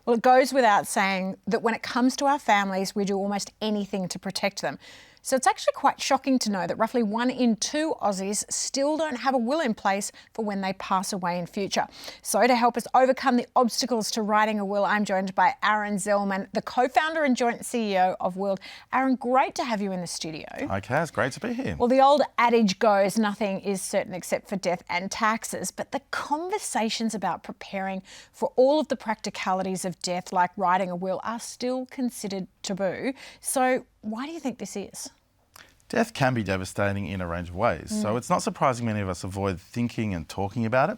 Well, it goes without saying that when it comes to our families, we do almost anything to protect them. So it's actually quite shocking to know that roughly 1 in 2 Aussies still don't have a will in place for when they pass away in future. So to help us overcome the obstacles to writing a will, I'm joined by Aaron Zellman, the co-founder and joint CEO of Willed. Aaron, great to have you in the studio. Hi, Kaz, great to be here. Well, the old adage goes, nothing is certain except for death and taxes, but the conversations about preparing for all of the practicalities of death, like writing a will, are still considered taboo. So why do you think this is? Death can be devastating in a range of ways, so it's not surprising many of us avoid thinking and talking about it.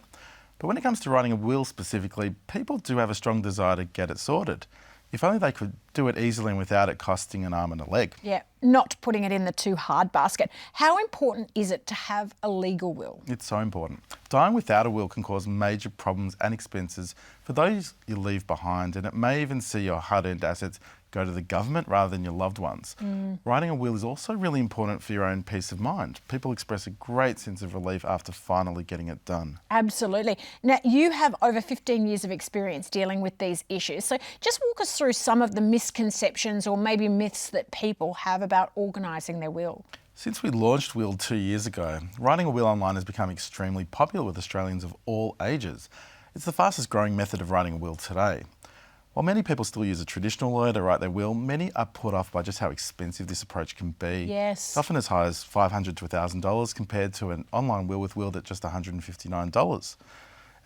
But when it comes to writing a will specifically, people do have a strong desire to get it sorted. If only they could do it easily and without it costing an arm and a leg. Yeah, not putting it in the too hard basket. How important is it to have a legal will? It's so important. Dying without a will can cause major problems and expenses for those you leave behind, and it may even see your hard-earned assets go to the government rather than your loved ones. Writing a will is also really important for your own peace of mind. People express a great sense of relief after finally getting it done. Absolutely. Now, you have over 15 years of experience dealing with these issues. So just walk us through some of the misconceptions or maybe myths that people have about organising their will. Since we launched Willed 2 years ago, writing a will online has become extremely popular with Australians of all ages. It's the fastest growing method of writing a will today. While many people still use a traditional lawyer to write their will, many are put off by just how expensive this approach can be. Yes. It's often as high as $500 to $1,000 compared to an online will with Willed at just $159.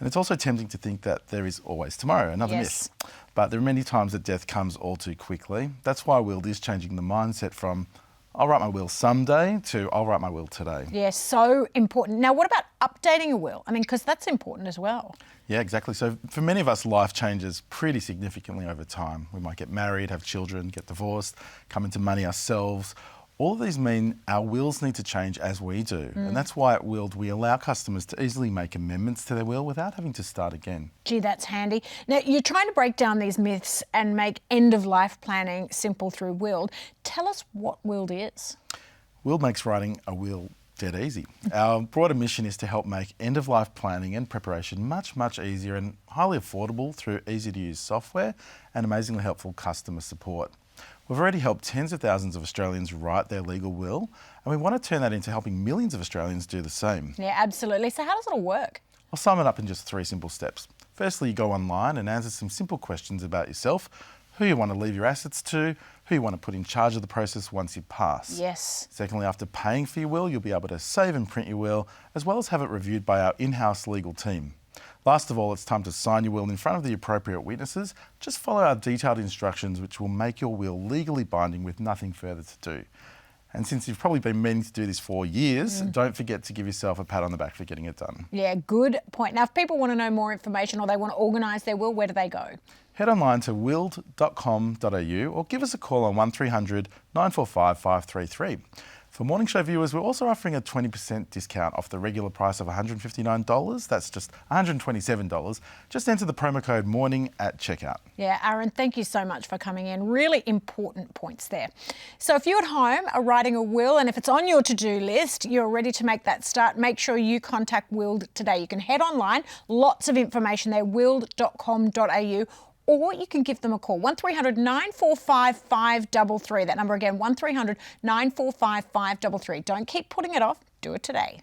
And it's also tempting to think that there is always tomorrow, another myth. But there are many times that death comes all too quickly. That's why Willed is changing the mindset from I'll write my will someday to I'll write my will today. Yes, so important. Now, what about updating a will? I mean, because that's important as well. Yeah, exactly. So for many of us, life changes pretty significantly over time. We might get married, have children, get divorced, come into money ourselves. All of these mean our wills need to change as we do. And that's why at Willed, we allow customers to easily make amendments to their will without having to start again. Gee, that's handy. Now, you're trying to break down these myths and make end-of-life planning simple through Willed. Tell us what Willed is. Willed makes writing a will dead easy. Our broader mission is to help make end-of-life planning and preparation much, much easier and highly affordable through easy-to-use software and amazingly helpful customer support. We've already helped tens of thousands of Australians write their legal will, and we want to turn that into helping millions of Australians do the same. Yeah, absolutely. So how does it all work? I'll sum it up in just 3 simple steps. Firstly, you go online and answer some simple questions about yourself, who you want to leave your assets to, who you want to put in charge of the process once you pass. Yes. Secondly, after paying for your will, you'll be able to save and print your will, as well as have it reviewed by our in-house legal team. Last of all, it's time to sign your will in front of the appropriate witnesses. Just follow our detailed instructions, which will make your will legally binding with nothing further to do. And since you've probably been meaning to do this for years, don't forget to give yourself a pat on the back for getting it done. Yeah, good point. Now, if people want to know more information or they want to organise their will, where do they go? Head online to willed.com.au or give us a call on 1300 945 533. For Morning Show viewers, we're also offering a 20% discount off the regular price of $159. That's just $127. Just enter the promo code MORNING at checkout. Yeah, Aaron, thank you so much for coming in. Really important points there. So if you at home are writing a will and if it's on your to-do list, you're ready to make that start, make sure you contact Willed today. You can head online, lots of information there, willed.com.au, or you can give them a call, 1300 945 533. That number again, 1300 945 533. Don't keep putting it off. Do it today.